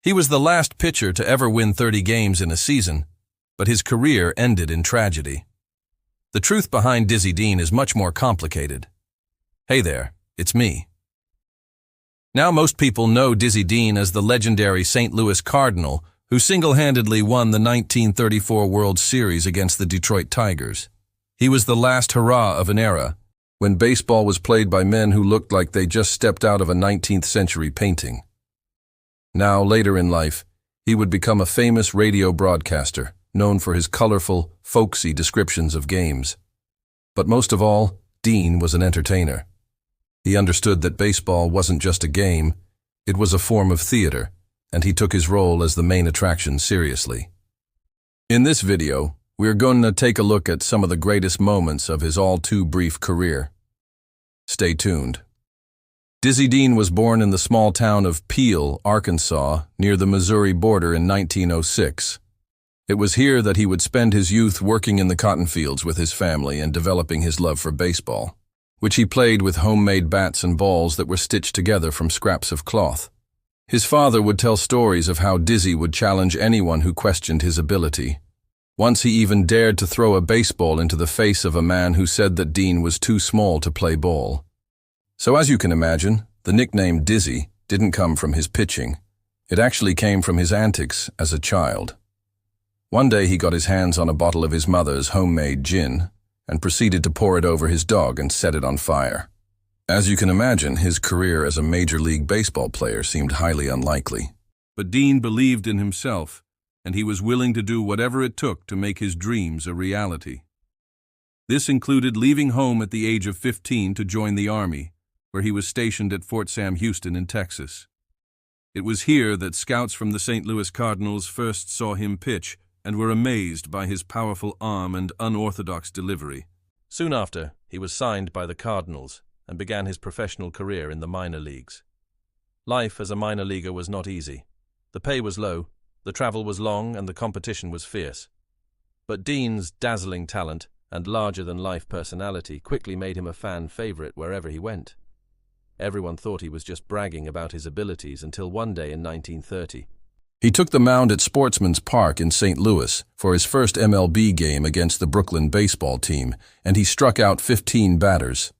He was the last pitcher to ever win 30 games in a season, but his career ended in tragedy. The truth behind Dizzy Dean is much more complicated. Hey there, it's me. Now most people know Dizzy Dean as the legendary St. Louis Cardinal who single-handedly won the 1934 World Series against the Detroit Tigers. He was the last hurrah of an era, when baseball was played by men who looked like they just stepped out of a 19th century painting. Now, later in life, he would become a famous radio broadcaster, known for his colorful, folksy descriptions of games. But most of all, Dean was an entertainer. He understood that baseball wasn't just a game, it was a form of theater, and he took his role as the main attraction seriously. In this video, we're going to take a look at some of the greatest moments of his all-too-brief career. Stay tuned. Dizzy Dean was born in the small town of Peel, Arkansas, near the Missouri border in 1906. It was here that he would spend his youth working in the cotton fields with his family and developing his love for baseball, which he played with homemade bats and balls that were stitched together from scraps of cloth. His father would tell stories of how Dizzy would challenge anyone who questioned his ability. Once he even dared to throw a baseball into the face of a man who said that Dean was too small to play ball. So as you can imagine, the nickname Dizzy didn't come from his pitching. It actually came from his antics as a child. One day he got his hands on a bottle of his mother's homemade gin and proceeded to pour it over his dog and set it on fire. As you can imagine, his career as a Major League Baseball player seemed highly unlikely. But Dean believed in himself, and he was willing to do whatever it took to make his dreams a reality. This included leaving home at the age of 15 to join the Army, where he was stationed at Fort Sam Houston in Texas. It was here that scouts from the St. Louis Cardinals first saw him pitch and were amazed by his powerful arm and unorthodox delivery. Soon after, he was signed by the Cardinals and began his professional career in the minor leagues. Life as a minor leaguer was not easy. The pay was low, the travel was long, and the competition was fierce. But Dean's dazzling talent and larger-than-life personality quickly made him a fan favorite wherever he went. Everyone thought he was just bragging about his abilities until one day in 1930. He took the mound at Sportsman's Park in St. Louis for his first MLB game against the Brooklyn baseball team, and he struck out 15 batters.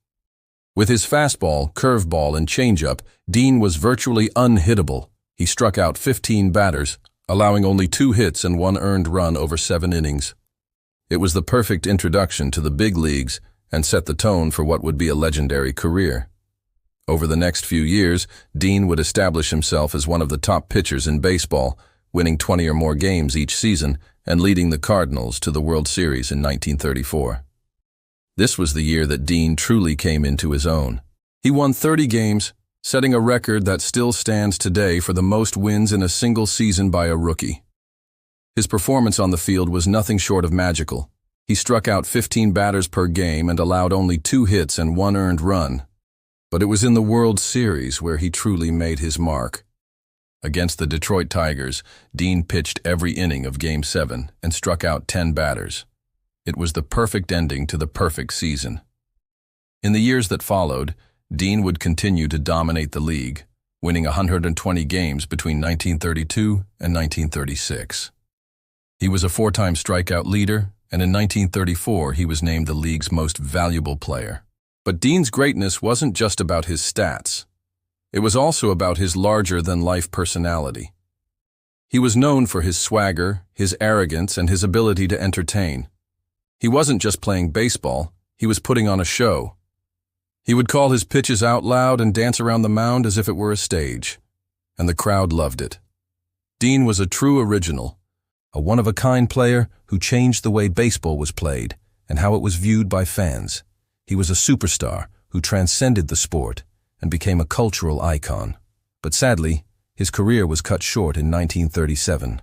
With his fastball, curveball, and changeup, Dean was virtually unhittable. He struck out 15 batters, allowing only 2 hits and 1 earned run over 7 innings. It was the perfect introduction to the big leagues and set the tone for what would be a legendary career. Over the next few years, Dean would establish himself as one of the top pitchers in baseball, winning 20 or more games each season and leading the Cardinals to the World Series in 1934. This was the year that Dean truly came into his own. He won 30 games, setting a record that still stands today for the most wins in a single season by a rookie. His performance on the field was nothing short of magical. He struck out 15 batters per game and allowed only 2 hits and 1 earned run. But it was in the World Series where he truly made his mark. Against the Detroit Tigers, Dean pitched every inning of Game 7 and struck out 10 batters. It was the perfect ending to the perfect season. In the years that followed, Dean would continue to dominate the league, winning 120 games between 1932 and 1936. He was a 4-time strikeout leader, and in 1934 he was named the league's most valuable player. But Dean's greatness wasn't just about his stats. It was also about his larger-than-life personality. He was known for his swagger, his arrogance, and his ability to entertain. He wasn't just playing baseball, he was putting on a show. He would call his pitches out loud and dance around the mound as if it were a stage, and the crowd loved it. Dean was a true original, a one-of-a-kind player who changed the way baseball was played and how it was viewed by fans. He was a superstar who transcended the sport and became a cultural icon. But sadly, his career was cut short in 1937.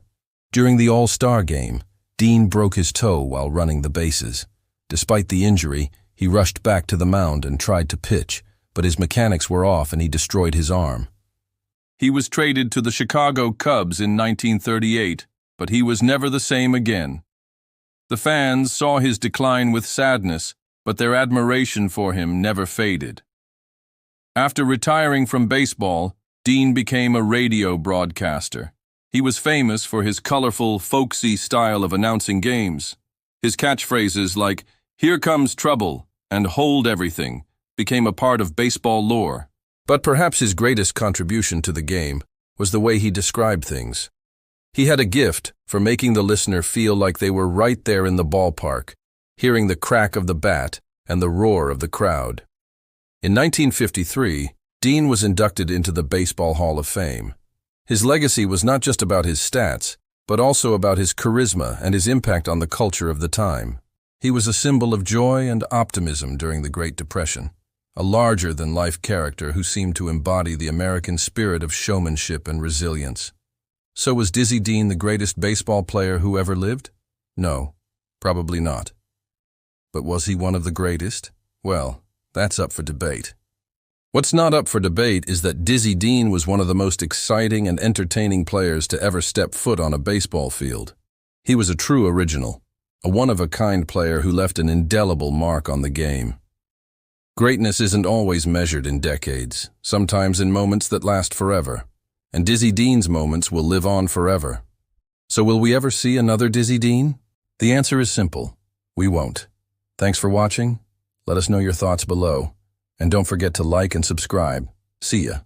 During the All-Star game, Dean broke his toe while running the bases. Despite the injury, he rushed back to the mound and tried to pitch, but his mechanics were off and he destroyed his arm. He was traded to the Chicago Cubs in 1938, but he was never the same again. The fans saw his decline with sadness, but their admiration for him never faded. After retiring from baseball, Dean became a radio broadcaster. He was famous for his colorful, folksy style of announcing games. His catchphrases like, "Here comes trouble," and "Hold everything," became a part of baseball lore. But perhaps his greatest contribution to the game was the way he described things. He had a gift for making the listener feel like they were right there in the ballpark, hearing the crack of the bat and the roar of the crowd. In 1953, Dean was inducted into the Baseball Hall of Fame. His legacy was not just about his stats, but also about his charisma and his impact on the culture of the time. He was a symbol of joy and optimism during the Great Depression, a larger-than-life character who seemed to embody the American spirit of showmanship and resilience. So was Dizzy Dean the greatest baseball player who ever lived? No, probably not. But was he one of the greatest? Well, that's up for debate. What's not up for debate is that Dizzy Dean was one of the most exciting and entertaining players to ever step foot on a baseball field. He was a true original, a one-of-a-kind player who left an indelible mark on the game. Greatness isn't always measured in decades, sometimes in moments that last forever. And Dizzy Dean's moments will live on forever. So will we ever see another Dizzy Dean? The answer is simple. We won't. Thanks for watching. Let us know your thoughts below. And don't forget to like and subscribe. See ya.